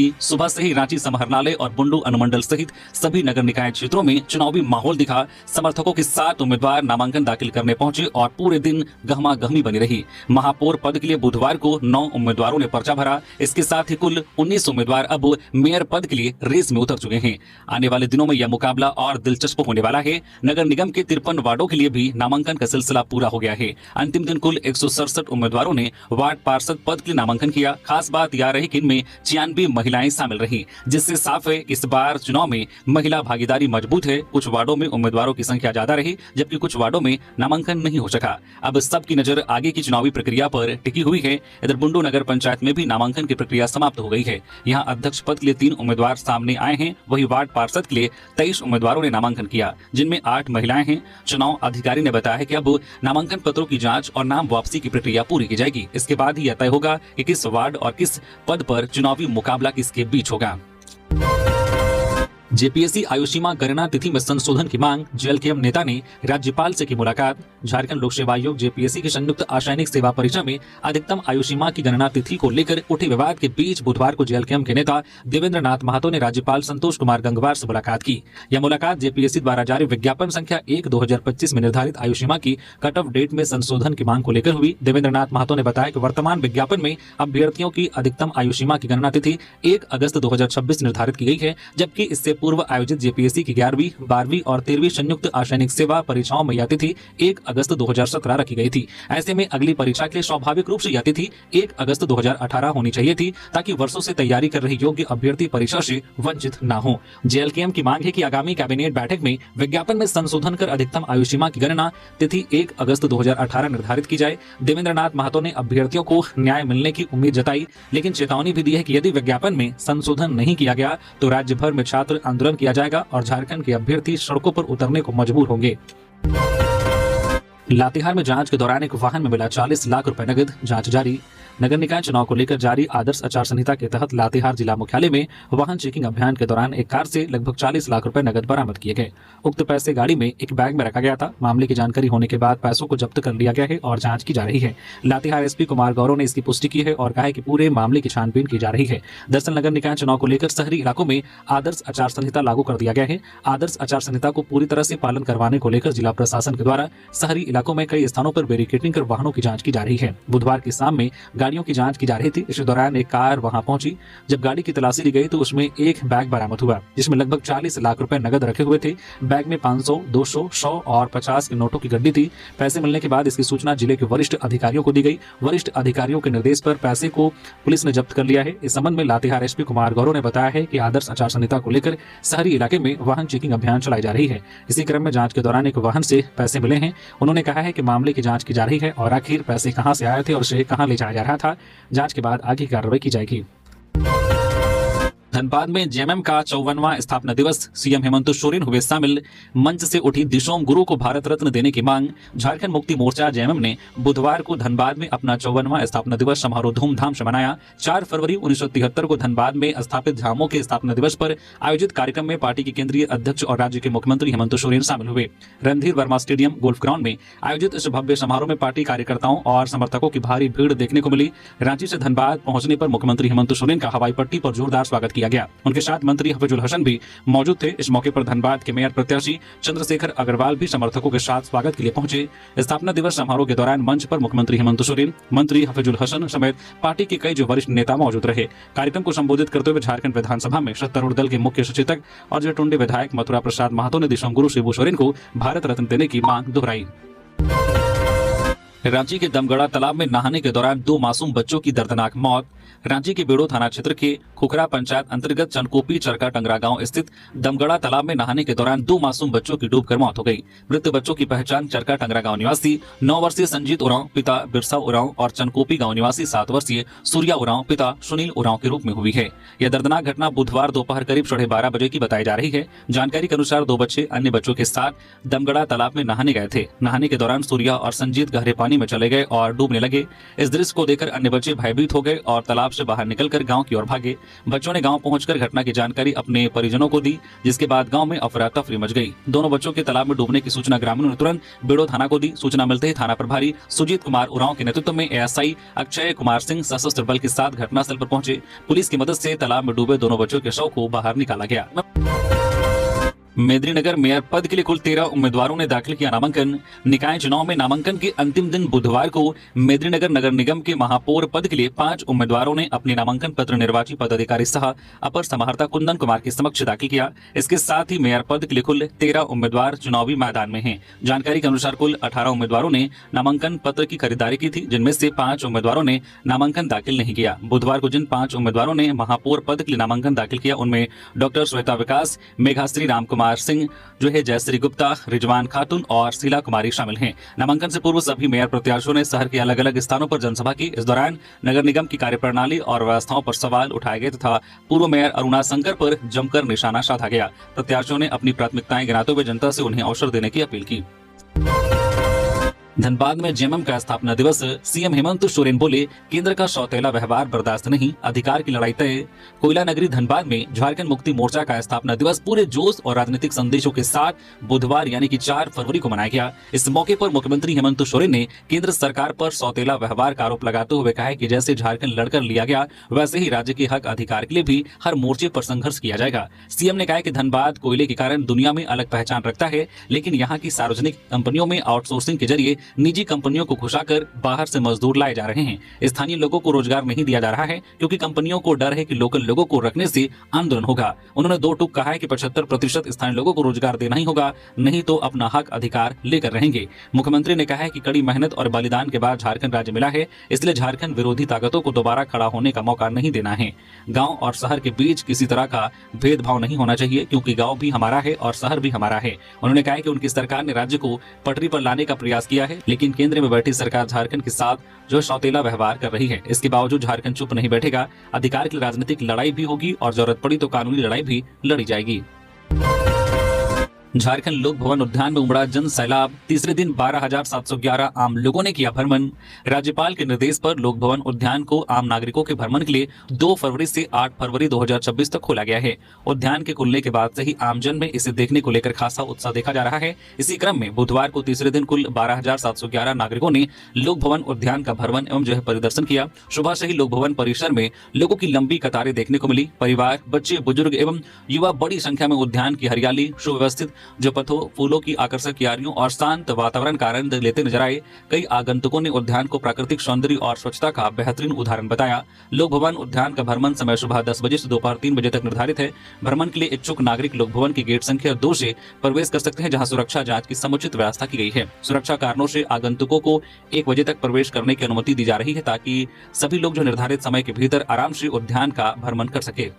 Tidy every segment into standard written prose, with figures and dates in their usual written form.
की सुबह से ही रांची समाहरणालय और बुंडू अनुमंडल सहित सभी नगर निकाय क्षेत्रों में चुनावी माहौल दिखा। समर्थकों के साथ उम्मीदवार नामांकन दाखिल करने पहुंचे और पूरे दिन गहमागहमी बनी रही। महापौर पद के लिए बुधवार को 9 उम्मीदवारों ने पर्चा भरा। इसके साथ ही कुल 19 उम्मीदवार अब मेयर पद के लिए रेस में उतर चुके हैं। आने वाले दिनों में यह मुकाबला और दिलचस्प होने वाला है। नगर निगम के 53 वार्डों के लिए भी नामांकन का सिलसिला पूरा हो गया है। अंतिम दिन कुल 167 उम्मीदवारों ने वार्ड पार्षद पद के लिए नामांकन किया। खास बात यह रही कि इनमें 96 महिलाएं शामिल रही, जिससे साफ है इस बार चुनाव में महिला भागीदारी मजबूत है। कुछ वार्डों में उम्मीदवारों की संख्या ज्यादा रही, जबकि कुछ वार्डों में नामांकन नहीं हो सका। अब सबकी नजर आगे की चुनावी प्रक्रिया पर टिकी हुई है। इधर बुंडू नगर पंचायत में भी नामांकन की प्रक्रिया समाप्त हो गई है। यहाँ अध्यक्ष पद के लिए 3 उम्मीदवार सामने आए हैं। वही वार्ड पार्षद के लिए 23 उम्मीदवारों ने नामांकन किया, जिनमें 8 महिलाएं हैं। चुनाव अधिकारी ने बताया है कि अब नामांकन पत्रों की जांच और नाम वापसी की प्रक्रिया पूरी की जाएगी। इसके बाद ही यह तय होगा कि किस वार्ड और किस पद पर चुनावी मुकाबला किसके बीच होगा। जेपीएससी आयुषीमा गणना तिथि में संशोधन की मांग। जेएलकेएम नेता ने राज्यपाल से की मुलाकात। झारखंड लोक सेवा आयोग जेपीएससी की संयुक्त आसैनिक सेवा परीक्षा में अधिकतम आयुषीमा की गणना तिथि को लेकर उठे विवाद के बीच बुधवार को जेएलकेएम के नेता देवेंद्र नाथ महतो ने राज्यपाल संतोष कुमार गंगवार से मुलाकात की। यह मुलाकात जेपीएससी द्वारा जारी विज्ञापन संख्या 1/2025 में निर्धारित आयुषीमा की कट ऑफ डेट में संशोधन की मांग को लेकर हुई। देवेंद्र नाथ महतो ने बताया कि वर्तमान विज्ञापन में अभ्यर्थियों की अधिकतम आयुषीमा की गणना तिथि 1 अगस्त 2026 निर्धारित की गई है, जबकि इससे पूर्व आयोजित जेपीएससी की 11वीं, 12वीं और 13वीं संयुक्त आसैनिक सेवा परीक्षाओं में यह तिथि 1 अगस्त 2017 रखी गई थी। ऐसे में अगली परीक्षा के लिए स्वाभाविक रूप से यह तिथि 1 अगस्त 2018 होनी चाहिए थी, ताकि वर्षों से तैयारी कर रहे योग्य अभ्यर्थी परीक्षा से वंचित न हो। जेएलकेएम की मांग है कि आगामी कैबिनेट बैठक में विज्ञापन में संशोधन कर अधिकतम आयुषीमा की गणना तिथि 1 अगस्त 2018 निर्धारित की जाए। देवेंद्र नाथ महतो ने अभ्यर्थियों को न्याय मिलने की उम्मीद जताई, लेकिन चेतावनी भी दी है कि यदि विज्ञापन में संशोधन नहीं किया गया तो राज्य भर में छात्र आंदोलन किया जाएगा और झारखंड के अभ्यर्थी सड़कों पर उतरने को मजबूर होंगे। लातेहार में जांच के दौरान एक वाहन में मिला 40 लाख रुपए नगद। जांच जारी। नगर निकाय चुनाव को लेकर जारी आदर्श आचार संहिता के तहत लातेहार जिला मुख्यालय में वाहन चेकिंग अभियान के दौरान एक कार से लगभग 40 लाख रुपए नगद बरामद किए गए। उक्त पैसे गाड़ी में एक बैग में रखा गया था। मामले की जानकारी होने के बाद पैसों को जब्त कर लिया गया है और जांच की जा रही है। लातेहार एसपी कुमार गौरव ने इसकी पुष्टि की है और कहा है कि पूरे मामले की छानबीन की जा रही है। दरअसल नगर निकाय चुनाव को लेकर शहरी इलाकों में आदर्श आचार संहिता लागू कर दिया गया है। आदर्श आचार संहिता को पूरी तरह से पालन करवाने को लेकर जिला प्रशासन के द्वारा शहरी इलाकों में कई स्थानों पर बैरिकेडिंग कर वाहनों की जांच की जा रही है। बुधवार की शाम में गाड़ियों की जांच की जा रही थी। इस दौरान एक कार वहां पहुंची। जब गाड़ी की तलाशी ली गई तो उसमें एक बैग बरामद हुआ, जिसमें लगभग 40 लाख रुपए नगद रखे हुए थे। बैग में 500, 200, 100 और 50 के नोटों की गड्डी थी। पैसे मिलने के बाद इसकी सूचना जिले के वरिष्ठ अधिकारियों को दी गई। वरिष्ठ अधिकारियों के निर्देश पर पैसे को पुलिस ने जब्त कर लिया है। इस संबंध में लातेहार एसपी कुमार गौरव ने बताया है कि आदर्श आचार संहिता को लेकर शहरी इलाके में वाहन चेकिंग अभियान चलाई जा रही है। इसी क्रम में जांच के दौरान एक वाहन से पैसे मिले हैं। उन्होंने कहा है कि मामले की जांच की जा रही है और आखिर पैसे कहां से आए थे और उसे कहां ले जाया जा रहा था। जांच के बाद आगे कार्रवाई की जाएगी। धनबाद में जेएमएम का 54वां स्थापना दिवस। सीएम हेमंत सोरेन हुए शामिल। मंच से उठी दिशोम गुरु को भारत रत्न देने की मांग। झारखंड मुक्ति मोर्चा जेएमएम ने बुधवार को धनबाद में अपना 54वां स्थापना दिवस समारोह धूमधाम से मनाया। 4 फरवरी 1973 को धनबाद में स्थापित झामो के स्थापना दिवस पर आयोजित कार्यक्रम में पार्टी के केंद्रीय अध्यक्ष और राज्य के मुख्यमंत्री हेमंत सोरेन शामिल हुए। Randhir Verma stadium golf ground में आयोजित इस भव्य समारोह में पार्टी कार्यकर्ताओं और समर्थकों की भारी भीड़ देखने को मिली। रांची से धनबाद पहुंचने पर मुख्यमंत्री हेमंत सोरेन का हवाई पट्टी पर जोरदार स्वागत किया गया। उनके साथ मंत्री हफीजुल हसन भी मौजूद थे। इस मौके पर धनबाद के मेयर प्रत्याशी चंद्रशेखर अग्रवाल भी समर्थकों के साथ स्वागत के लिए पहुंचे। स्थापना दिवस समारोह के दौरान मंच पर मुख्यमंत्री हेमंत सोरेन, मंत्री हफीजुल हसन समेत पार्टी के कई जो वरिष्ठ नेता मौजूद रहे। कार्यक्रम को संबोधित करते हुए झारखंड विधानसभा में सत्तारूढ़ दल के मुख्य सचेतक और जटुंडी विधायक मथुरा प्रसाद महतो ने दिशोम गुरु शिबू सोरेन को भारत रत्न देने की मांग दोहराई। रांची के दमगड़ा तालाब में नहाने के दौरान 2 मासूम बच्चों की दर्दनाक मौत। रांची के बेड़ो थाना क्षेत्र के खुखरा पंचायत अंतर्गत चनकोपी चरका टंगरा गांव स्थित दमगड़ा तालाब में नहाने के दौरान 2 मासूम बच्चों की डूबकर मौत हो गई। मृत बच्चों की पहचान चरका टंगरा गांव निवासी 9 वर्षीय संजीत उरांव पिता बिरसा उरांव और चनकोपी गांव निवासी 7 वर्षीय सूर्या उरांव पिता सुनील उरांव के रूप में हुई है। यह दर्दनाक घटना बुधवार दोपहर करीब 12:30 बजे की बताई जा रही है। जानकारी के अनुसार 2 बच्चे अन्य बच्चों के साथ दमगड़ा तालाब में नहाने गए थे। नहाने के दौरान सूर्या और संजीत गहरे पानी पानी में चले गए और डूबने लगे। इस दृश्य को देखकर अन्य बच्चे भयभीत हो गए और तालाब से बाहर निकलकर गांव की ओर भागे। बच्चों ने गांव पहुंचकर घटना की जानकारी अपने परिजनों को दी, जिसके बाद गांव में अफरा तफरी मच गई। दोनों बच्चों के तालाब में डूबने की सूचना ग्रामीणों ने तुरंत बेड़ो थाना को दी। सूचना मिलते ही थाना प्रभारी सुजीत कुमार उरांव के नेतृत्व में एएसआई अक्षय कुमार सिंह सशस्त्र बल के साथ घटनास्थल पर पहुंचे। पुलिस की मदद से तालाब में डूबे दोनों बच्चों के शव को बाहर निकाला गया। मेदिनीनगर मेयर पद के लिए कुल 13 उम्मीदवारों ने दाखिल किया नामांकन। निकाय चुनाव में नामांकन के अंतिम दिन बुधवार को मेदिनीनगर नगर निगम के महापौर पद के लिए 5 उम्मीदवारों ने अपने नामांकन पत्र निर्वाची पदाधिकारी सह अपर समाहर्ता कुंदन कुमार के समक्ष दाखिल किया। इसके साथ ही मेयर पद के लिए कुल 13 उम्मीदवार चुनावी मैदान में हैं। जानकारी के अनुसार कुल 18 उम्मीदवारों ने नामांकन पत्र की खरीदारी की थी, जिनमें से 5 उम्मीदवारों ने नामांकन दाखिल नहीं किया। बुधवार को जिन 5 उम्मीदवारों ने महापौर पद के लिए नामांकन दाखिल किया, उनमें डॉक्टर श्वेता विकास, मेघाश्री राम कुमार सिंह, जो है जयश्री गुप्ता, रिजवान खातून और शीला कुमारी शामिल हैं। नामांकन से पूर्व सभी मेयर प्रत्याशियों ने शहर के अलग अलग स्थानों पर जनसभा की। इस दौरान नगर निगम की कार्यप्रणाली और व्यवस्थाओं पर सवाल उठाए गए तथा पूर्व मेयर अरुणा शंकर पर जमकर निशाना साधा गया। प्रत्याशियों ने अपनी प्राथमिकताएं गिनाते हुए जनता से उन्हें अवसर देने की अपील की। धनबाद में जेएमएम का स्थापना दिवस। सीएम हेमंत सोरेन बोले, केंद्र का सौतेला व्यवहार बर्दाश्त नहीं, अधिकार की लड़ाई तय। कोयला नगरी धनबाद में झारखंड मुक्ति मोर्चा का स्थापना दिवस पूरे जोश और राजनीतिक संदेशों के साथ बुधवार यानी कि 4 फरवरी को मनाया गया। इस मौके पर मुख्यमंत्री हेमंत सोरेन ने केंद्र सरकार पर सौतेला व्यवहार का आरोप लगाते हुए कहा कि जैसे झारखंड लड़कर लिया गया, वैसे ही राज्य के हक अधिकार के लिए भी हर मोर्चे पर संघर्ष किया जाएगा। सीएम ने कहा कि धनबाद कोयले के कारण दुनिया में अलग पहचान रखता है, लेकिन यहाँ की सार्वजनिक कंपनियों में आउटसोर्सिंग के जरिए निजी कंपनियों को घुसाकर बाहर से मजदूर लाए जा रहे हैं। स्थानीय लोगों को रोजगार नहीं दिया जा रहा है, क्योंकि कंपनियों को डर है कि लोकल लोगों को रखने से आंदोलन होगा। उन्होंने 2 टूक कहा है कि 75% स्थानीय लोगों को रोजगार देना ही होगा, नहीं तो अपना हक अधिकार लेकर रहेंगे। मुख्यमंत्री ने कहा है कि कड़ी मेहनत और बलिदान के बाद झारखंड राज्य मिला है, इसलिए झारखंड विरोधी ताकतों को दोबारा खड़ा होने का मौका नहीं देना है। गाँव और शहर के बीच किसी तरह का भेदभाव नहीं होना चाहिए, क्योंकि गाँव भी हमारा है और शहर भी हमारा है। उन्होंने कहा कि उनकी सरकार ने राज्य को पटरी पर लाने का प्रयास किया है, लेकिन केंद्र में बैठी सरकार झारखंड के साथ जो सौतेला व्यवहार कर रही है। इसके बावजूद झारखंड चुप नहीं बैठेगा। अधिकार की राजनीतिक लड़ाई भी होगी और जरूरत पड़ी तो कानूनी लड़ाई भी लड़ी जाएगी। झारखंड लोक भवन उद्यान में उमड़ा जन सैलाब। तीसरे दिन 12,711 आम लोगों ने किया भ्रमण। राज्यपाल के निर्देश पर लोक भवन उद्यान को आम नागरिकों के भ्रमण के लिए 2 फरवरी से 8 फरवरी 2026 तक खोला गया है। उद्यान के खुलने के बाद से ही आमजन में इसे देखने को लेकर खासा उत्साह देखा जा रहा है। इसी क्रम में बुधवार को तीसरे दिन कुल 12,711 नागरिकों ने लोक भवन उद्यान का भ्रमण एवं परिदर्शन किया। सुबह से ही लोक भवन परिसर में लोगों की लंबी कतारें देखने को मिली। परिवार, बच्चे, बुजुर्ग एवं युवा बड़ी संख्या में उद्यान की हरियाली, सुव्यवस्थित जो पथों, फूलों की आकर्षक क्यारियों और शांत वातावरण का आनंद लेते नजर आए। कई आगंतुकों ने उद्यान को प्राकृतिक सौंदर्य और स्वच्छता का बेहतरीन उदाहरण बताया। लोक भवन उद्यान का भ्रमण समय सुबह 10 बजे से दोपहर 3 बजे तक निर्धारित है। भ्रमण के लिए इच्छुक नागरिक लोक भवन की गेट संख्या 2 से प्रवेश कर सकते हैं, जहां सुरक्षा जांच की समुचित व्यवस्था की गई है। सुरक्षा कारणों से आगंतुकों को 1 बजे तक प्रवेश करने की अनुमति दी जा रही है, ताकि सभी लोग जो निर्धारित समय के भीतर आराम से उद्यान का भ्रमण कर सके।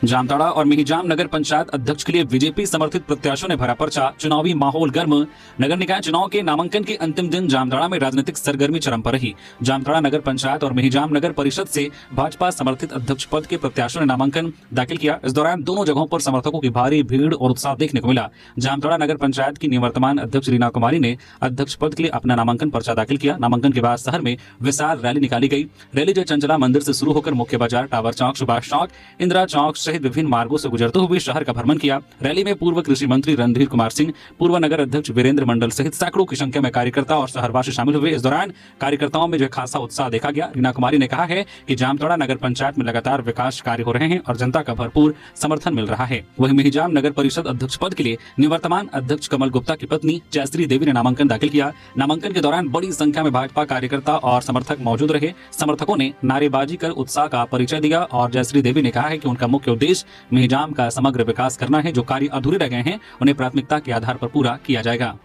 जामताड़ा और मिहिजाम नगर पंचायत अध्यक्ष के लिए बीजेपी समर्थित प्रत्याशियों ने भरा पर्चा। चुनावी माहौल गर्म। नगर निकाय चुनाव के नामांकन के अंतिम दिन जामताड़ा में राजनीतिक सरगर्मी चरम पर रही। जामताड़ा नगर पंचायत और मिहिजाम नगर परिषद से भाजपा समर्थित अध्यक्ष पद के प्रत्याशियों ने नामांकन दाखिल किया। इस दौरान दोनों जगहों पर समर्थकों की भारी भीड़ और उत्साह देखने को मिला। जामताड़ा नगर पंचायत की निवर्तमान अध्यक्ष रीना कुमारी ने अध्यक्ष पद के लिए अपना नामांकन पर्चा दाखिल किया। नामांकन के बाद शहर में विशाल रैली निकाली गई। रैली जो चंचला मंदिर से शुरू होकर मुख्य बाजार, टावर चौक, सुभाष चौक, इंदिरा चौक सहित विभिन्न मार्गों से गुजरते हुए शहर का भ्रमण किया। रैली में पूर्व कृषि मंत्री रणधीर कुमार सिंह, पूर्व नगर अध्यक्ष वीरेंद्र मंडल सहित सैकड़ों की संख्या में कार्यकर्ता और शहरवासी शामिल हुए। इस दौरान कार्यकर्ताओं में जो खासा उत्साह देखा गया। रीना कुमारी ने कहा है कि जामताड़ा नगर पंचायत में लगातार विकास कार्य हो रहे हैं और जनता का भरपूर समर्थन मिल रहा है। वहीं मिहिजाम नगर परिषद अध्यक्ष पद के लिए निवर्तमान अध्यक्ष कमल गुप्ता की पत्नी जयश्री देवी ने नामांकन दाखिल किया। नामांकन के दौरान बड़ी संख्या में भाजपा कार्यकर्ता और समर्थक मौजूद रहे। समर्थकों ने नारेबाजी कर उत्साह का परिचय दिया और जयश्री देवी ने कहा है कि उनका मुख्य उद्देश्य मिहिजाम का समग्र विकास करना है। जो कार्य अधूरे रह गए हैं उन्हें प्राथमिकता के आधार पर पूरा किया जाएगा।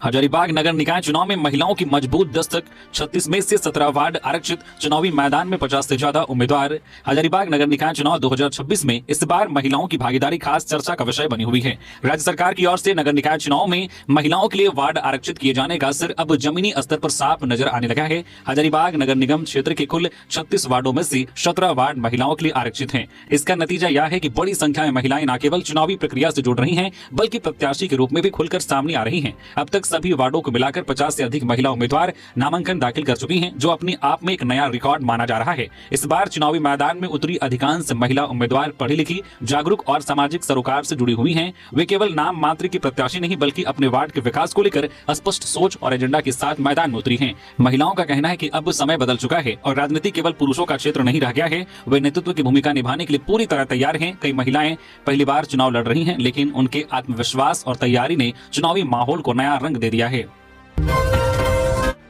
हजारीबाग नगर निकाय चुनाव में महिलाओं की मजबूत दस्तक। 36 में से 17 वार्ड आरक्षित। चुनावी मैदान में 50 से ज्यादा उम्मीदवार। हजारीबाग नगर निकाय चुनाव 2026 में इस बार महिलाओं की भागीदारी खास चर्चा का विषय बनी हुई है। राज्य सरकार की ओर से नगर निकाय चुनाव में महिलाओं के लिए वार्ड आरक्षित किए जाने का असर अब जमीनी स्तर पर साफ नजर आने लगा है। हजारीबाग नगर निगम क्षेत्र के कुल 36 वार्डों में से 17 वार्ड महिलाओं के लिए आरक्षित हैं। इसका नतीजा यह है कि बड़ी संख्या में महिलाएं न केवल चुनावी प्रक्रिया से जुड़ रही हैं, बल्कि प्रत्याशी के रूप में भी खुलकर सामने आ रही हैं। अब तक तक सभी वार्डों को मिलाकर 50 से अधिक महिला उम्मीदवार नामांकन दाखिल कर चुकी हैं, जो अपने आप में एक नया रिकॉर्ड माना जा रहा है। इस बार चुनावी मैदान में उतरी अधिकांश महिला उम्मीदवार पढ़ी लिखी, जागरूक और सामाजिक सरोकार से जुड़ी हुई हैं। वे केवल नाम मात्र की प्रत्याशी नहीं बल्कि अपने वार्ड के विकास को लेकर स्पष्ट सोच और एजेंडा के साथ मैदान में उतरी हैं। महिलाओं का कहना है कि अब समय बदल चुका है और राजनीति केवल पुरुषों का क्षेत्र नहीं रह गया है। वे नेतृत्व की भूमिका निभाने के लिए पूरी तरह तैयार हैं। कई महिलाएं पहली बार चुनाव लड़ रही हैं, लेकिन उनके आत्मविश्वास और तैयारी ने चुनावी माहौल को नया रंग दे दिया है।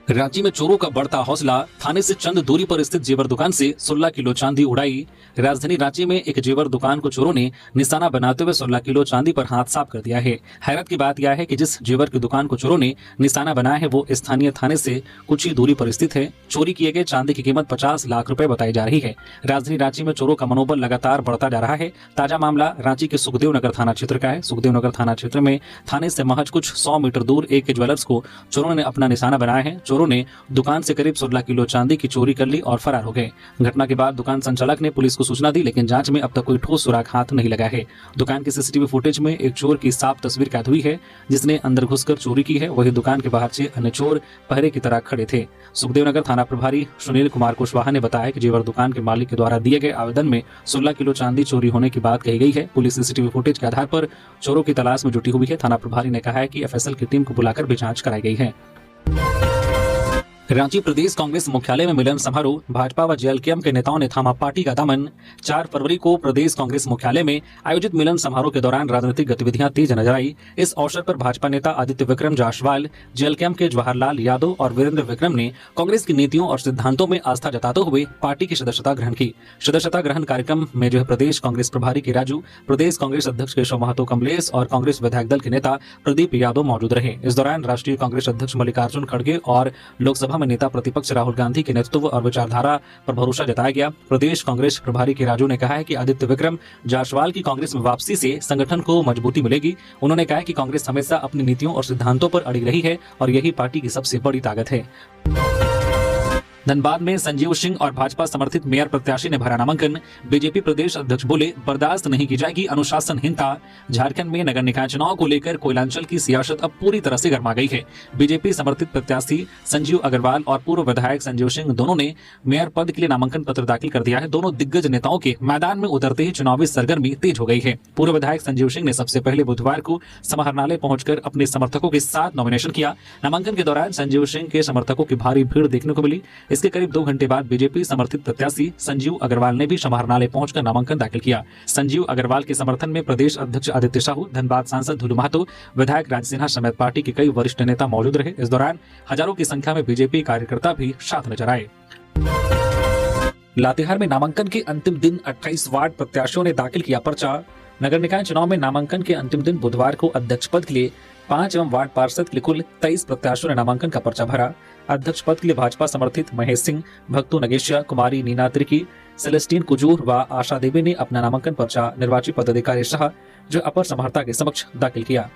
रांची में चोरों का बढ़ता हौसला, थाने से चंद दूरी पर स्थित जेवर दुकान से 16 किलो चांदी उड़ाई। राजधानी रांची में एक जेवर दुकान को चोरों ने निशाना बनाते हुए 16 किलो चांदी पर हाथ साफ कर दिया है। हैरत की बात यह है कि जिस जेवर की दुकान को चोरों ने निशाना बनाया है वो स्थानीय थाने से कुछ ही दूरी पर स्थित है। चोरी किए गए चांदी की कीमत 50 लाख रुपए बताई जा रही है। राजधानी रांची में चोरों का मनोबल लगातार बढ़ता जा रहा है। ताजा मामला रांची के सुखदेव नगर थाना क्षेत्र का है। सुखदेव नगर थाना क्षेत्र में थाने से महज कुछ 100 मीटर दूर एक ज्वेलर्स को चोरों ने अपना निशाना बनाया है। चोरों ने दुकान से करीब 16 किलो चांदी की चोरी कर ली और फरार हो गए। घटना के बाद दुकान संचालक ने पुलिस को सूचना दी, लेकिन जांच में अब तक कोई ठोस सुराग हाथ नहीं लगा है। दुकान की सीसीटीवी फुटेज में एक चोर की साफ तस्वीर कैद हुई है, जिसने अंदर घुसकर चोरी की है। वही दुकान के बाहर 6 अन्य चोर पहरे की तरह खड़े थे। सुखदेवनगर थाना प्रभारी सुनील कुमार कुशवाहा ने बताया कि जेवर दुकान के मालिक के द्वारा दिए गए आवेदन में 16 किलो चांदी चोरी होने की बात कही गई है। पुलिस सीसीटीवी फुटेज के आधार पर चोरों की तलाश में जुटी हुई है। थाना प्रभारी ने कहा है कि एफएसएल की टीम को बुलाकर भी जांच कराई गई है। रांची प्रदेश कांग्रेस मुख्यालय में मिलन समारोह, भाजपा व जेएलकेएम के नेताओं ने थामा पार्टी का दामन। 4 फरवरी को प्रदेश कांग्रेस मुख्यालय में आयोजित मिलन समारोह के दौरान राजनीतिक गतिविधियां तेज नजर आई। इस अवसर पर भाजपा नेता आदित्य विक्रम जायसवाल, जेएलकेएम के जवाहरलाल यादव और वीरेंद्र विक्रम ने कांग्रेस की नीतियों और सिद्धांतों में आस्था जताते हुए पार्टी की सदस्यता ग्रहण की। सदस्यता ग्रहण कार्यक्रम में प्रदेश कांग्रेस प्रभारी के राजू, प्रदेश कांग्रेस अध्यक्ष केशव महतो कमलेश और कांग्रेस विधायक दल के नेता प्रदीप यादव मौजूद रहे। इस दौरान राष्ट्रीय कांग्रेस अध्यक्ष मल्लिकार्जुन खड़गे और लोकसभा में नेता प्रतिपक्ष राहुल गांधी के नेतृत्व और विचारधारा पर भरोसा जताया गया। प्रदेश कांग्रेस प्रभारी के राजू ने कहा है कि आदित्य विक्रम जायसवाल की कांग्रेस में वापसी से संगठन को मजबूती मिलेगी। उन्होंने कहा कि कांग्रेस हमेशा अपनी नीतियों और सिद्धांतों पर अड़ी रही है और यही पार्टी की सबसे बड़ी ताकत है। धनबाद में संजीव सिंह और भाजपा समर्थित मेयर प्रत्याशी ने भरा नामांकन। बीजेपी प्रदेश अध्यक्ष बोले, बर्दाश्त नहीं की जाएगी अनुशासनहीनता। झारखंड में नगर निकाय चुनाव को लेकर कोयलांचल की सियासत अब पूरी तरह से गर्मा गई है। बीजेपी समर्थित प्रत्याशी संजीव अग्रवाल और पूर्व विधायक संजीव सिंह दोनों ने मेयर पद के लिए नामांकन पत्र दाखिल कर दिया है। दोनों दिग्गज नेताओं के मैदान में उतरते ही चुनावी सरगर्मी तेज हो गई है। पूर्व विधायक संजीव सिंह ने सबसे पहले बुधवार को समाहरणालय पहुंचकर अपने समर्थकों के साथ नॉमिनेशन किया। नामांकन के दौरान संजीव सिंह के समर्थकों की भारी भीड़ देखने को मिली। इसके करीब 2 घंटे बाद बीजेपी समर्थित प्रत्याशी संजीव अग्रवाल ने भी समाहरणालय पहुंचकर नामांकन दाखिल किया। संजीव अग्रवाल के समर्थन में प्रदेश अध्यक्ष आदित्य साहू, धनबाद सांसद धुलू महतो, विधायक राज सिन्हा समेत पार्टी के कई वरिष्ठ नेता मौजूद रहे। इस दौरान हजारों की संख्या में बीजेपी कार्यकर्ता भी साथ नजर आए। लातेहार में नामांकन के अंतिम दिन 28 वार्ड प्रत्याशियों ने दाखिल किया पर्चा। नगर निकाय चुनाव में नामांकन के अंतिम दिन बुधवार को अध्यक्ष पद के लिए 5 एवं वार्ड पार्षद के लिए कुल 23 प्रत्याशियों ने नामांकन का पर्चा भरा। अध्यक्ष पद के लिए भाजपा समर्थित महेश सिंह, भक्तू नगेशिया, कुमारी नीना त्रिकी, सेलेस्टीन कुजूर व आशा देवी ने अपना नामांकन पर्चा निर्वाची पदाधिकारी शाह जो अपर समहर्ता के समक्ष दाखिल किया।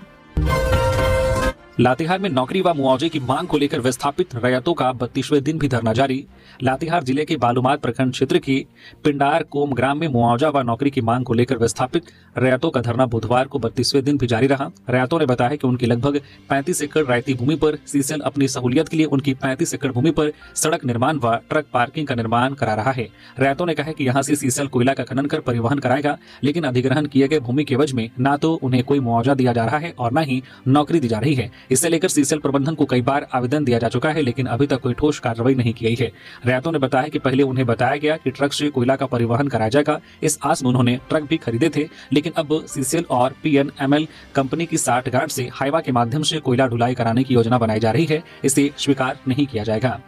लातेहार में नौकरी व मुआवजे की मांग को लेकर विस्थापित रैयतों का 32वें दिन भी धरना जारी। लातेहार जिले के बालूमाथ प्रखंड क्षेत्र के पिंडार कोम ग्राम में मुआवजा व नौकरी की मांग को लेकर विस्थापित रैयतों का धरना बुधवार को 32वें दिन भी जारी रहा। रैयतों ने बताया कि उनकी लगभग 35 एकड़ रैयती भूमि पर सीसीएल अपनी सहूलियत के लिए उनकी 35 एकड़ भूमि पर सड़क निर्माण व ट्रक पार्किंग का निर्माण करा रहा है। रैयतों ने कहा कि यहाँ से सीसीएल कोयला का खनन कर परिवहन कराएगा, लेकिन अधिग्रहण किए गए भूमि के एवज में न तो उन्हें कोई मुआवजा दिया जा रहा है और न ही नौकरी दी जा रही है। इससे लेकर सीसीएल प्रबंधन को कई बार आवेदन दिया जा चुका है, लेकिन अभी तक कोई ठोस कार्रवाई नहीं की गई है। रैयतों ने बताया कि पहले उन्हें बताया गया कि ट्रक से कोयला का परिवहन कराया जाएगा। इस आस में उन्होंने ट्रक भी खरीदे थे, लेकिन अब सीसीएल और पीएनएमएल कंपनी की 60 गार्ड से हाईवा के माध्यम से कोयला ढुलाई कराने की योजना बनाई जा रही है। इसे स्वीकार नहीं किया जाएगा।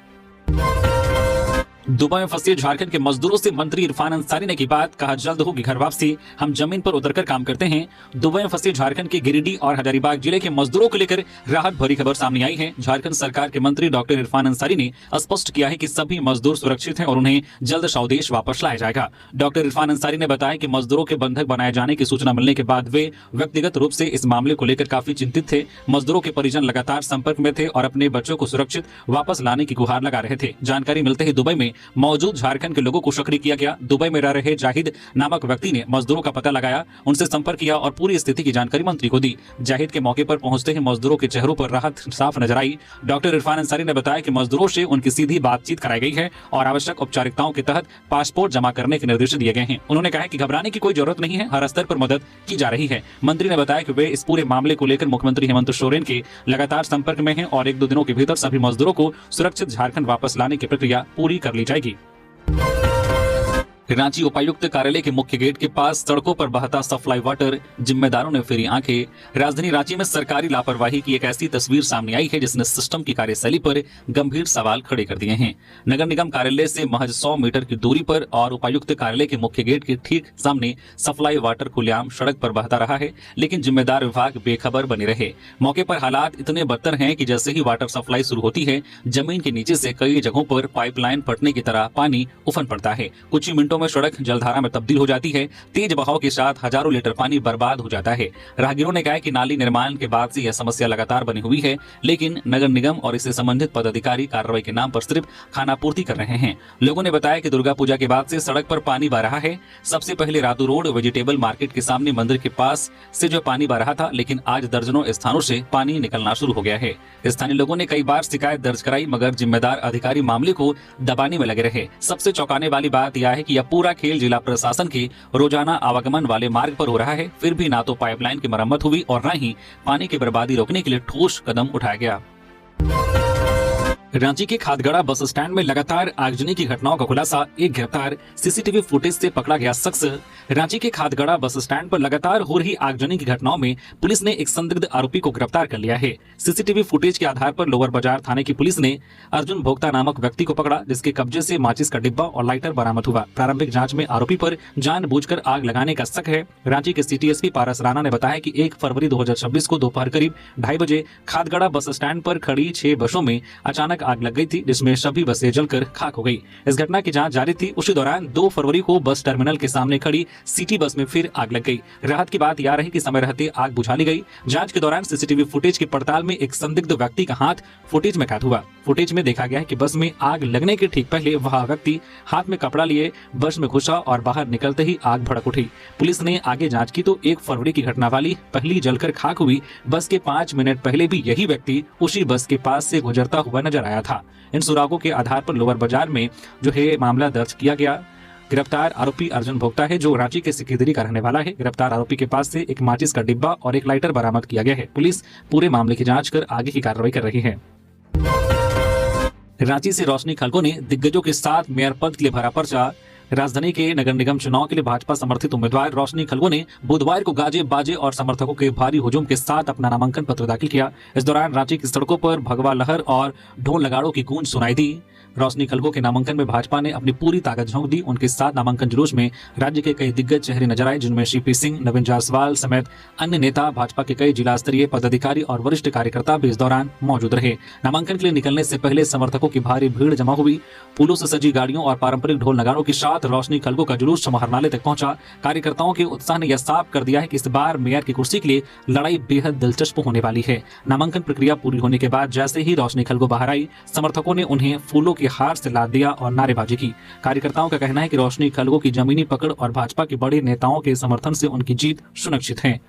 दुबई में फंसे झारखंड के मजदूरों से मंत्री इरफान अंसारी ने की बात, कहा जल्द होगी घर वापसी, हम जमीन पर उतरकर काम करते हैं। दुबई में फंसे झारखंड के गिरिडीह और हजारीबाग जिले के मजदूरों को लेकर राहत भरी खबर सामने आई है। झारखंड सरकार के मंत्री डॉक्टर इरफान अंसारी ने स्पष्ट किया है कि सभी मजदूर सुरक्षित हैं और उन्हें जल्द स्वदेश वापस लाया जाएगा। डॉक्टर इरफान अंसारी ने बताया कि मजदूरों के बंधक बनाए जाने की सूचना मिलने के बाद वे व्यक्तिगत रूप से इस मामले को लेकर काफी चिंतित थे। मजदूरों के परिजन लगातार संपर्क में थे और अपने बच्चों को सुरक्षित वापस लाने की गुहार लगा रहे थे। जानकारी मिलते ही दुबई में मौजूद झारखंड के लोगों को सक्रिय किया गया। दुबई में रह रहे जाहिद नामक व्यक्ति ने मजदूरों का पता लगाया, उनसे संपर्क किया और पूरी स्थिति की जानकारी मंत्री को दी। जाहिद के मौके पर पहुंचते ही मजदूरों के चेहरों पर राहत साफ नजर आई। डॉक्टर इरफान अंसारी ने बताया कि मजदूरों से उनकी सीधी बातचीत कराई गई है और आवश्यक औपचारिकताओं के तहत पासपोर्ट जमा करने के निर्देश दिए गए हैं। उन्होंने कहा कि घबराने की कोई जरूरत नहीं है, हर स्तर पर मदद की जा रही है। मंत्री ने बताया कि वे इस पूरे मामले को लेकर मुख्यमंत्री हेमंत सोरेन के लगातार संपर्क में हैं और 1-2 दिनों के भीतर सभी मजदूरों को सुरक्षित झारखंड वापस लाने की प्रक्रिया पूरी कर ली जाएगी। रांची उपायुक्त कार्यालय के मुख्य गेट के पास सड़कों पर बहता सप्लाई वाटर, जिम्मेदारों ने फेरी आंखें। राजधानी रांची में सरकारी लापरवाही की एक ऐसी तस्वीर सामने आई है जिसने सिस्टम की कार्यशैली पर गंभीर सवाल खड़े कर दिए हैं। नगर निगम कार्यालय से महज 100 मीटर की दूरी पर और उपायुक्त कार्यालय के मुख्य गेट के ठीक सामने सप्लाई वाटर खुलेआम सड़क पर बहता रहा है, लेकिन जिम्मेदार विभाग बेखबर बने रहे। मौके पर हालात इतने बदतर हैं कि जैसे ही वाटर सप्लाई शुरू होती है, जमीन के नीचे से कई जगहों पर पाइपलाइन फटने की तरह पानी उफन पड़ता है। कुछ ही मिनटों में सड़क जलधारा में तब्दील हो जाती है। तेज बहाव के साथ हजारों लीटर पानी बर्बाद हो जाता है। राहगीरों ने कहा कि नाली निर्माण के बाद से यह समस्या लगातार बनी हुई है, लेकिन नगर निगम और इससे संबंधित पदाधिकारी कार्रवाई के नाम पर सिर्फ खानापूर्ति कर रहे हैं। लोगों ने बताया कि दुर्गा पूजा के बाद से सड़क पर पानी बह रहा है। सबसे पहले रातू रोड वेजिटेबल मार्केट के सामने मंदिर के पास से जो पानी बह रहा था, लेकिन आज दर्जनों स्थानों से पानी निकलना शुरू हो गया है। स्थानीय लोगों ने कई बार शिकायत दर्ज कराई, मगर जिम्मेदार अधिकारी मामले को दबाने में लगे रहे। सबसे चौंकाने वाली बात यह है कि यह पूरा खेल जिला प्रशासन के रोजाना आवागमन वाले मार्ग पर हो रहा है, फिर भी ना तो पाइपलाइन की मरम्मत हुई और न ही पानी की बर्बादी रोकने के लिए ठोस कदम उठाया गया। रांची के खादगड़ा बस स्टैंड में लगातार आगजनी की घटनाओं का खुलासा, एक गिरफ्तार, सीसीटीवी फुटेज से पकड़ा गया शख्स। रांची के खादगड़ा बस स्टैंड पर लगातार हो रही आगजनी की घटनाओं में पुलिस ने एक संदिग्ध आरोपी को गिरफ्तार कर लिया है। सीसीटीवी फुटेज के आधार पर लोअर बाजार थाने की पुलिस ने अर्जुन भोक्ता नामक व्यक्ति को पकड़ा, जिसके कब्जे से माचिस का डिब्बा और लाइटर बरामद हुआ। प्रारंभिक जाँच में आरोपी पर जानबूझकर आग लगाने का शक है। रांची के सिटी पारस राणा ने बताया कि 1 फरवरी 2026 को दोपहर करीब 2:30 बजे खादगड़ा बस स्टैंड पर खड़ी 6 बसों में अचानक आग लग गई थी, जिसमें सभी बसें जलकर खाक हो गई। इस घटना की जांच जारी थी। उसी दौरान 2 फरवरी को बस टर्मिनल के सामने खड़ी सिटी बस में फिर आग लग गई। राहत की बात यह रही कि समय रहते आग बुझा ली गई। जांच के दौरान सीसीटीवी फुटेज की पड़ताल में एक संदिग्ध व्यक्ति का हाथ फुटेज में कैद हुआ। फुटेज में देखा गया है कि बस में आग लगने के ठीक पहले वह व्यक्ति हाथ में कपड़ा लिए बस में घुसा और बाहर निकलते ही आग भड़क उठी। पुलिस ने आगे जांच की तो 1 फरवरी की घटना वाली पहली जलकर खाक हुई बस के 5 मिनट पहले भी यही व्यक्ति उसी बस के पास से गुजरता हुआ नजर आया था। इन सुरागों के आधार पर लोअर बाजार में जो है मामला दर्ज किया गया। गिरफ्तार आरोपी अर्जुन भोक्ता है, जो रांची के सिकिदरी का रहने वाला है। गिरफ्तार आरोपी के पास से एक माचिस का डिब्बा और एक लाइटर बरामद किया गया है। पुलिस पूरे मामले की जांच कर आगे की कार्रवाई कर रही है। रांची से रोशनी खलको ने दिग्गजों के साथ मेयर पद के लिए भरा पर्चा। राजधानी के नगर निगम चुनाव के लिए भाजपा समर्थित उम्मीदवार रोशनी खलको ने बुधवार को गाजे बाजे और समर्थकों के भारी हुजूम के साथ अपना नामांकन पत्र दाखिल किया। इस दौरान रांची की सड़कों पर भगवा लहर और ढोल नगाड़ों की गूंज सुनाई दी। रोशनी खलको के नामांकन में भाजपा ने अपनी पूरी ताकत झोंक दी। उनके साथ नामांकन जुलूस में राज्य के कई दिग्गज चेहरे नजर आए, जिनमें सीपी सिंह, नवीन जायसवाल समेत अन्य नेता, भाजपा के कई जिला स्तरीय पदाधिकारी और वरिष्ठ कार्यकर्ता भी इस दौरान मौजूद रहे। नामांकन के लिए निकलने से पहले समर्थकों की भारी भीड़ जमा हुई। फूलों से सजी गाड़ियों और पारंपरिक ढोल नगाड़ों के साथ रोशनी खलको का जुलूस समाहरणालय तक पहुंचा। कार्यकर्ताओं के उत्साह ने यह साफ कर दिया है कि इस बार मेयर की कुर्सी के लिए लड़ाई बेहद दिलचस्प होने वाली है। नामांकन प्रक्रिया पूरी होने के बाद जैसे ही रोशनी खलको बाहर आई, समर्थकों ने उन्हें फूलों के हार से लाद दिया और नारेबाजी की। कार्यकर्ताओं का कहना है कि रोशनी खलको की जमीनी पकड़ और भाजपा के बड़े नेताओं के समर्थन से उनकी जीत सुनिश्चित है।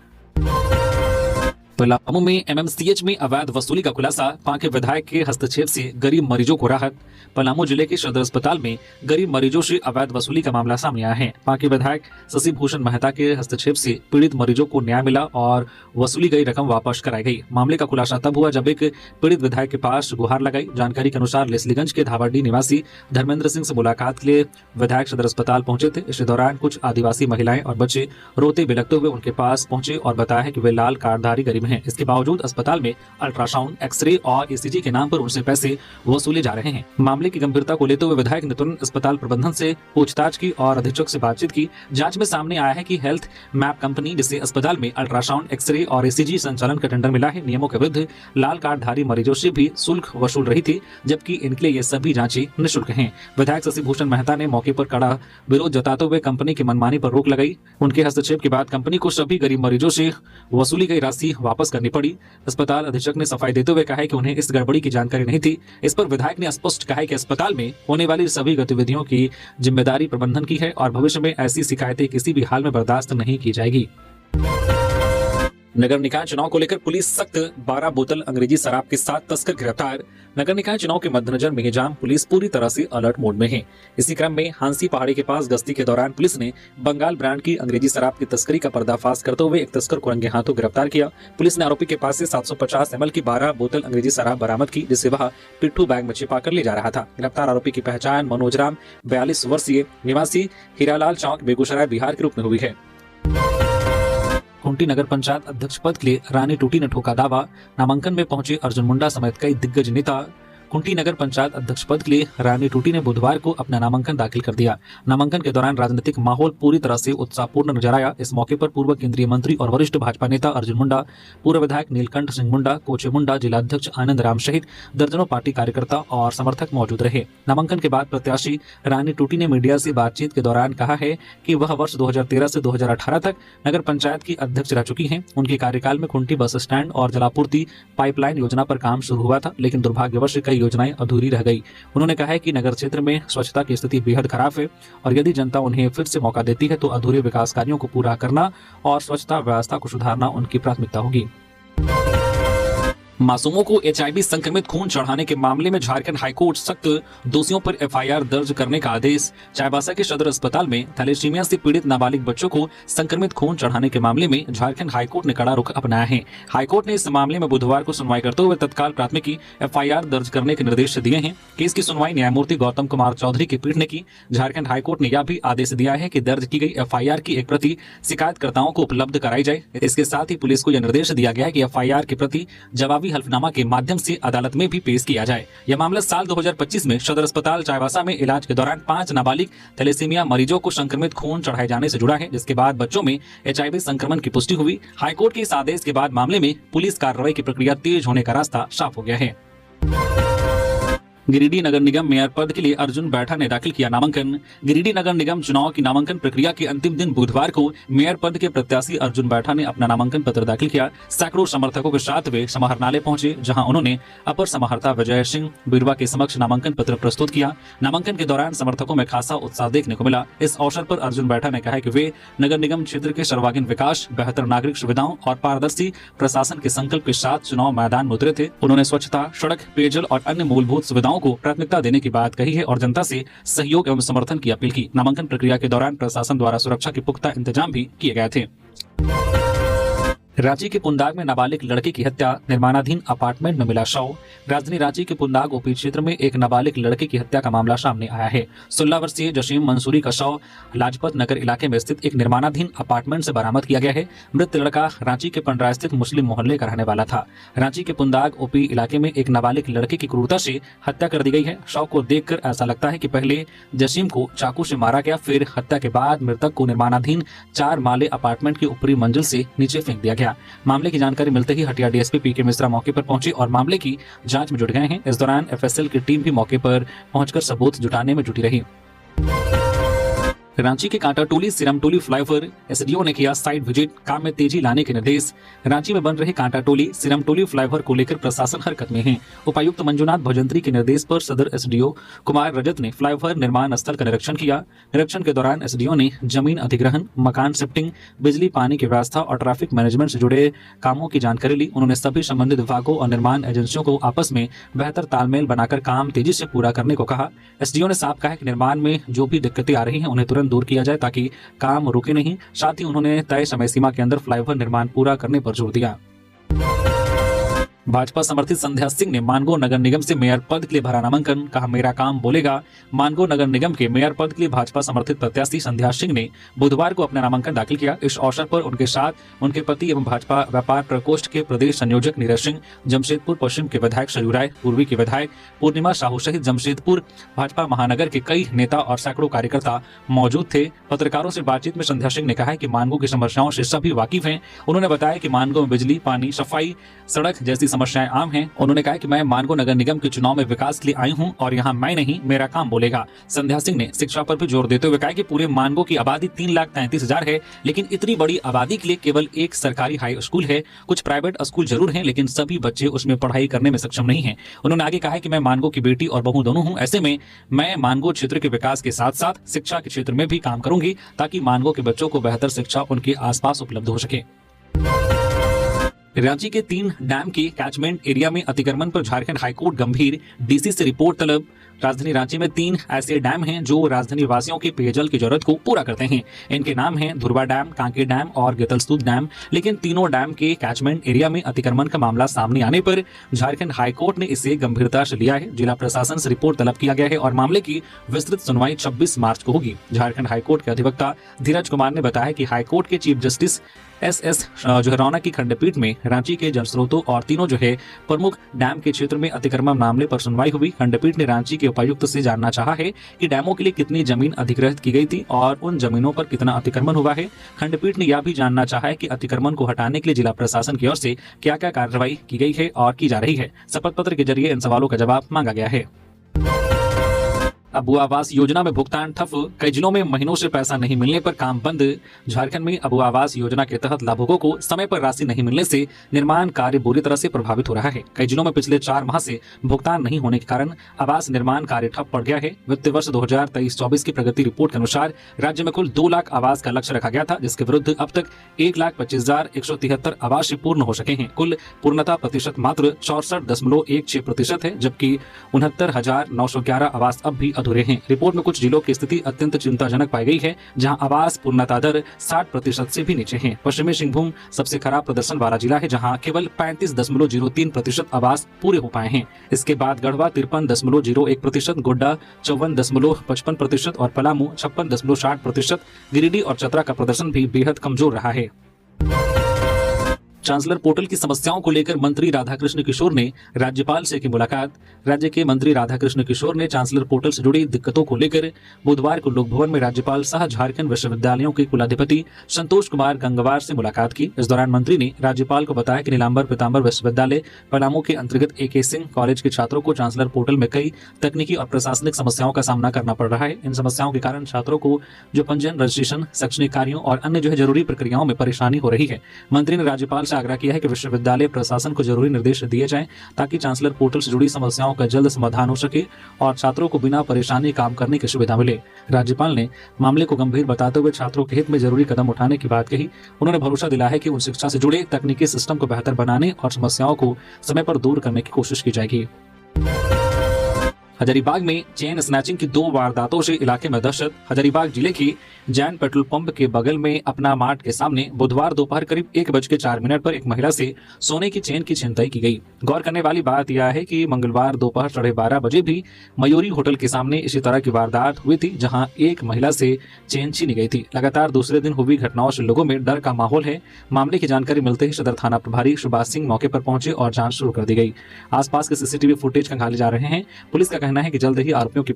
पलामू में एमएमसीएच में अवैध वसूली का खुलासा, पांके विधायक के हस्तक्षेप से गरीब मरीजों को राहत। पलामू जिले के सदर अस्पताल में गरीब मरीजों से अवैध वसूली का मामला सामने आया है। पांके विधायक शशि भूषण मेहता के हस्तक्षेप से पीड़ित मरीजों को न्याय मिला और वसूली गई रकम वापस कराई गई। मामले का खुलासा तब हुआ जब एक पीड़ित विधायक के पास गुहार लगाई। जानकारी के अनुसार लेस्लीगंज के धावरडी निवासी धर्मेंद्र सिंह से मुलाकात के लिए विधायक सदर अस्पताल पहुंचे थे। इस दौरान कुछ आदिवासी महिलाएं और बच्चे रोते बिलखते हुए उनके पास पहुंचे और बताया कि वे लाल कार्डधारी गरीब हैं। इसके बावजूद अस्पताल में अल्ट्रासाउंड, एक्सरे और ईसीजी के नाम पर उनसे पैसे वसूले जा रहे हैं। मामले की गंभीरता को लेते हुए विधायक ने तुरंत अस्पताल प्रबंधन से पूछताछ की और अधीक्षक से बातचीत की। जांच में सामने आया है कि हेल्थ मैप कंपनी, जिसे अस्पताल में अल्ट्रासाउंड, एक्सरे और ईसीजी संचालन का टेंडर मिला है, नियमों के विरुद्ध लाल कार्डधारी मरीजों से भी शुल्क वसूल रही थी, जबकि इनके लिए ये सभी जांचें निःशुल्क हैं। विधायक शशि भूषण मेहता ने मौके पर कड़ा विरोध जताते हुए कंपनी की मनमानी पर रोक लगाई। उनके हस्तक्षेप के बाद कंपनी को सभी गरीब मरीजों से वसूली गई राशि वापस वापस करनी पड़ी। अस्पताल अधीक्षक ने सफाई देते हुए कहा है कि उन्हें इस गड़बड़ी की जानकारी नहीं थी। इस पर विधायक ने स्पष्ट कहा है कि अस्पताल में होने वाली सभी गतिविधियों की जिम्मेदारी प्रबंधन की है और भविष्य में ऐसी शिकायतें किसी भी हाल में बर्दाश्त नहीं की जाएगी। नगर निकाय चुनाव को लेकर पुलिस सख्त, 12 बोतल अंग्रेजी शराब के साथ तस्कर गिरफ्तार। नगर निकाय चुनाव के मद्देनजर मिहिजाम पुलिस पूरी तरह से अलर्ट मोड में है। इसी क्रम में हांसी पहाड़ी के पास गश्ती के दौरान पुलिस ने बंगाल ब्रांड की अंग्रेजी शराब की तस्करी का पर्दाफाश करते हुए एक तस्कर को रंगे हाथों गिरफ्तार किया। पुलिस ने आरोपी के पास से 750 ml की 12 बोतल अंग्रेजी शराब बरामद की, जिसे वह पिट्ठू बैग में छिपा कर ले जा रहा था। गिरफ्तार आरोपी की पहचान मनोज राम 42 वर्षीय निवासी हीरालाल चौक बेगूसराय बिहार के रूप में हुई है। कुंटी नगर पंचायत अध्यक्ष पद के लिए रानी टूटी ने ठोका दावा। नामांकन में पहुंचे अर्जुन मुंडा समेत कई दिग्गज नेता। कुंटी नगर पंचायत अध्यक्ष पद के लिए रानी टूटी ने बुधवार को अपना नामांकन दाखिल कर दिया। नामांकन के दौरान राजनीतिक माहौल पूरी तरह से उत्साहपूर्ण नजर आया। इस मौके पर पूर्व केंद्रीय मंत्री और वरिष्ठ भाजपा नेता अर्जुन मुंडा, पूर्व विधायक नीलकंठ सिंह मुंडा, कोचे मुंडा, जिलाध्यक्ष आनंद राम सहित दर्जनों पार्टी कार्यकर्ता और समर्थक मौजूद रहे। नामांकन के बाद प्रत्याशी रानी टूटी ने मीडिया से बातचीत के दौरान कहा है कि वह वर्ष 2013 से 2018 तक नगर पंचायत की अध्यक्ष रह चुकी हैं। उनके कार्यकाल में कुंटी बस स्टैंड और जलापूर्ति पाइपलाइन योजना पर काम शुरू हुआ था, लेकिन दुर्भाग्यवश कई योजनाएं अधूरी रह गई। उन्होंने कहा है कि नगर क्षेत्र में स्वच्छता की स्थिति बेहद खराब है और यदि जनता उन्हें फिर से मौका देती है तो अधूरे विकास कार्यों को पूरा करना और स्वच्छता व्यवस्था को सुधारना उनकी प्राथमिकता होगी। मासूमों को HIV संक्रमित खून चढ़ाने के मामले में झारखंड हाईकोर्ट सख्त, दोषियों पर FIR दर्ज करने का आदेश। चाईबासा के सदर अस्पताल में थैलेसीमिया से पीड़ित नाबालिग बच्चों को संक्रमित खून चढ़ाने के मामले में झारखंड हाईकोर्ट ने कड़ा रुख अपनाया है। हाईकोर्ट ने इस मामले में बुधवार को सुनवाई करते हुए तत्काल प्राथमिकी FIR दर्ज करने के निर्देश दिए हैं। केस की सुनवाई न्यायमूर्ति गौतम कुमार चौधरी की पीठ ने की। झारखंड हाईकोर्ट ने यह भी आदेश दिया है कि दर्ज की गई FIR की एक प्रति शिकायतकर्ताओं को उपलब्ध कराई जाए। इसके साथ ही पुलिस को यह निर्देश दिया गया है कि FIR की प्रति जवाबी हल्फनामा के माध्यम से अदालत में भी पेश किया जाए। यह मामला साल 2025 में सदर अस्पताल चाईबासा में इलाज के दौरान 5 नाबालिग थैलेसीमिया मरीजों को संक्रमित खून चढ़ाए जाने से जुड़ा है, जिसके बाद बच्चों में HIV संक्रमण की पुष्टि हुई। हाईकोर्ट के इस आदेश के बाद मामले में पुलिस कार्रवाई की प्रक्रिया तेज होने का रास्ता साफ हो गया है। गिरिडीह नगर निगम मेयर पद के लिए अर्जुन बैठा ने दाखिल किया नामांकन। गिरिडीह नगर निगम चुनाव की नामांकन प्रक्रिया के अंतिम दिन बुधवार को मेयर पद के प्रत्याशी अर्जुन बैठा ने अपना नामांकन पत्र दाखिल किया। सैकड़ों समर्थकों के साथ वे समाहरणालय पहुंचे, जहां उन्होंने अपर समाहर्ता विजय सिंह बिरवा के समक्ष नामांकन पत्र प्रस्तुत किया। नामांकन के दौरान समर्थकों में खासा उत्साह देखने को मिला। इस अवसर पर अर्जुन बैठा ने कहा कि वे नगर निगम क्षेत्र के सर्वांगीण विकास, बेहतर नागरिक सुविधाओं और पारदर्शी प्रशासन के संकल्प के साथ चुनाव मैदान में उतरे थे। उन्होंने स्वच्छता, सड़क, पेयजल और अन्य मूलभूत सुविधाओं को प्राथमिकता देने की बात कही है और जनता से सहयोग एवं समर्थन की अपील की। नामांकन प्रक्रिया के दौरान प्रशासन द्वारा सुरक्षा के पुख्ता इंतजाम भी किए गए थे। रांची के पुंदाग में नाबालिग लड़के की हत्या, निर्माणाधीन अपार्टमेंट में मिला शव। राजधानी रांची के पुंदाग ओपी क्षेत्र में एक नाबालिग लड़के की हत्या का मामला सामने आया है। 16 वर्षीय जसीम मंसूरी का शव लाजपत नगर इलाके में स्थित एक निर्माणाधीन अपार्टमेंट से बरामद किया गया है। मृत लड़का रांची के पंडरा स्थित मुस्लिम मोहल्ले का रहने वाला था। रांची के पुंदाग ओपी इलाके में एक नाबालिग लड़के की क्रूरता से हत्या कर दी गई है। शव को देखकर ऐसा लगता है कि पहले जसीम को चाकू से मारा गया, फिर हत्या के बाद मृतक को निर्माणाधीन 4 माले अपार्टमेंट की ऊपरी मंजिल से नीचे फेंक दिया गया। मामले की जानकारी मिलते ही हटिया डीएसपी पीके मिश्रा मौके पर पहुंचे और मामले की जांच में जुट गए हैं। इस दौरान एफएसएल की टीम भी मौके पर पहुंचकर सबूत जुटाने में जुटी रही। रांची के कांटाटोली सिरमटोली फ्लाईओवर एसडीओ ने किया साइट विजिट, काम में तेजी लाने के निर्देश। रांची में बन रहे कांटाटोली सिरमटोली फ्लाईओवर को लेकर प्रशासन हरकत में है। उपायुक्त मंजुनाथ भजंत्री के निर्देश पर सदर एसडीओ कुमार रजत ने फ्लाईओवर निर्माण स्थल का निरीक्षण किया। निरीक्षण के दौरान एसडीओ ने जमीन अधिग्रहण, मकान शिफ्टिंग, बिजली पानी की व्यवस्था और ट्रैफिक मैनेजमेंट से जुड़े कामों की जानकारी ली। उन्होंने सभी संबंधित विभागों और निर्माण एजेंसियों को आपस में बेहतर तालमेल बनाकर काम तेजी से पूरा करने को कहा। एसडीओ ने साफ कहा कि निर्माण में जो भी दिक्कतें आ रही हैं उन्हें तुरंत दूर किया जाए ताकि काम रुके नहीं। साथ ही उन्होंने तय समय सीमा के अंदर फ्लाईओवर निर्माण पूरा करने पर जोर दिया। भाजपा समर्थित संध्या सिंह ने मानगो नगर निगम से मेयर पद के लिए भरा नामांकन, कहा मेरा काम बोलेगा। मानगो नगर निगम के मेयर पद के लिए भाजपा समर्थित प्रत्याशी संध्या सिंह ने बुधवार को अपना नामांकन दाखिल किया। इस अवसर पर उनके साथ उनके पति एवं भाजपा व्यापार प्रकोष्ठ के प्रदेश संयोजक नीरज सिंह, जमशेदपुर पश्चिम के विधायक सरयू राय, पूर्वी के विधायक पूर्णिमा साहू सहित जमशेदपुर भाजपा महानगर के कई नेता और सैकड़ों कार्यकर्ता मौजूद थे। पत्रकारों से बातचीत में संध्या सिंह ने कहा कि मानगो की समस्याओं से सभी वाकिफ हैं। उन्होंने बताया कि मानगो में बिजली, पानी, सफाई, सड़क जैसी समस्याएं आम हैं। उन्होंने कहा कि मैं मानगो नगर निगम के चुनाव में विकास के लिए आई हूं और यहाँ मैं नहीं मेरा काम बोलेगा। संध्या सिंह ने शिक्षा पर भी जोर देते हुए कहा कि पूरे मानगो की आबादी 3,33,000 है, लेकिन इतनी बड़ी आबादी के लिए केवल एक सरकारी हाई स्कूल है। कुछ प्राइवेट स्कूल जरूर हैं, लेकिन सभी बच्चे उसमें पढ़ाई करने में सक्षम नहीं है। उन्होंने आगे कहा कि मैं मानगो की बेटी और बहू दोनों हूं। ऐसे में मैं मानगो क्षेत्र के विकास के साथ साथ शिक्षा के क्षेत्र में भी काम करूंगी ताकि मानगो के बच्चों को बेहतर शिक्षा उनके आसपास उपलब्ध हो सके। रांची के 3 डैम के कैचमेंट एरिया में अतिक्रमण पर झारखंड हाईकोर्ट गंभीर, डीसी से रिपोर्ट तलब। राजधानी रांची में 3 ऐसे डैम हैं जो राजधानी वासियों के पेयजल की जरूरत को पूरा करते हैं। इनके नाम हैं धुरवा डैम, कांके डैम और गेतलसूद डैम। लेकिन तीनों डैम के कैचमेंट एरिया में अतिक्रमण का मामला सामने आने पर झारखंड हाईकोर्ट ने इसे गंभीरता से लिया है। जिला प्रशासन से रिपोर्ट तलब किया गया है और मामले की विस्तृत सुनवाई 26 मार्च को होगी। झारखंड हाईकोर्ट के अधिवक्ता धीरज कुमार ने बताया कि हाईकोर्ट के चीफ जस्टिस SS जो है रौना की खंडपीठ में रांची के जल स्रोतों और तीनों जो है प्रमुख डैम के क्षेत्र में अतिक्रमण मामले पर सुनवाई हुई। खंडपीठ ने रांची के उपायुक्त से जानना चाहा है कि डैमों के लिए कितनी जमीन अधिग्रहित की गई थी और उन जमीनों पर कितना अतिक्रमण हुआ है। खंडपीठ ने यह भी जानना चाहा है कि अतिक्रमण को हटाने के लिए जिला प्रशासन की ओर से क्या क्या कार्रवाई की गई है और की जा रही है। शपथ पत्र के जरिए इन सवालों का जवाब मांगा गया है। अबू आवास योजना में भुगतान ठप, कई जिलों में महीनों से पैसा नहीं मिलने पर काम बंद। झारखंड में अबू आवास योजना के तहत लाभुकों को समय पर राशि नहीं मिलने से निर्माण कार्य बुरी तरह से प्रभावित हो रहा है। कई जिलों में पिछले 4 माह से भुगतान नहीं होने के कारण आवास निर्माण कार्य ठप पड़ गया है। वित्त वर्ष 2023-24 की प्रगति रिपोर्ट के अनुसार राज्य में कुल 2 लाख आवास का लक्ष्य रखा गया था, जिसके विरुद्ध अब तक 1,25,173 आवास पूर्ण हो सके हैं। कुल पूर्णता प्रतिशत मात्र 64.16% है, जबकि 69,911 आवास अब भी अधूरे हैं। रिपोर्ट में कुछ जिलों की स्थिति अत्यंत चिंताजनक पाई गई है, जहां आवास पूर्णता दर 60% से भी नीचे है। पश्चिमी सिंहभूम सबसे खराब प्रदर्शन वाला जिला है, जहां केवल 35.03% आवास पूरे हो पाए हैं। इसके बाद गढ़वा 53.01%, गोड्डा 54.55% और पलामू 56.60%। गिरिडीह और चतरा का प्रदर्शन भी बेहद कमजोर रहा है। चांसलर पोर्टल की समस्याओं को लेकर मंत्री राधाकृष्ण किशोर ने राज्यपाल से की मुलाकात। राज्य के मंत्री राधाकृष्ण किशोर ने चांसलर पोर्टल से जुड़ी दिक्कतों को लेकर बुधवार को लोक भवन में राज्यपाल सह झारखंड विश्वविद्यालयों के कुलाधिपति संतोष कुमार गंगवार से मुलाकात की। इस दौरान मंत्री ने राज्यपाल को बताया कि नीलांबर पीतांबर विश्वविद्यालय पलामू के अंतर्गत AK सिंह कॉलेज के छात्रों को चांसलर पोर्टल में कई तकनीकी और प्रशासनिक समस्याओं का सामना करना पड़ रहा है। इन समस्याओं के कारण छात्रों को जो पंजीयन, रजिस्ट्रेशन, शैक्षणिक कार्यों और अन्य जो है जरूरी प्रक्रियाओं में परेशानी हो रही है। मंत्री ने राज्यपाल आग्रह किया है कि विश्वविद्यालय प्रशासन को जरूरी निर्देश दिए जाएं ताकि चांसलर पोर्टल से जुड़ी समस्याओं का जल्द समाधान हो सके और छात्रों को बिना परेशानी काम करने की सुविधा मिले। राज्यपाल ने मामले को गंभीर बताते हुए छात्रों के हित में जरूरी कदम उठाने की बात कही। उन्होंने भरोसा दिलाया है कि उन शिक्षा से जुड़े तकनीकी सिस्टम को बेहतर बनाने और समस्याओं को समय पर दूर करने की कोशिश की जाएगी। हजारीबाग में चेन स्नैचिंग की 2 वारदातों से इलाके में दहशत। हजारीबाग जिले की जैन पेट्रोल पंप के बगल में अपना मार्ट के सामने बुधवार दोपहर करीब 1:04 पर एक महिला से सोने की चेन की छिनतई की गई। गौर करने वाली बात यह है कि मंगलवार दोपहर 12:30 बजे भी मयूरी होटल के सामने इसी तरह की वारदात हुई थी, जहां एक महिला से चेन छीनी गई थी। लगातार दूसरे दिन हुई घटनाओं से लोगों में डर का माहौल है। मामले की जानकारी मिलते ही सदर थाना प्रभारी सुभाष सिंह मौके पर पहुंचे और जांच शुरू कर दी गई। आसपास के CCTV फुटेज खंगाले जा रहे हैं। पुलिस का कहना है कि जल्द ही आरोपियों की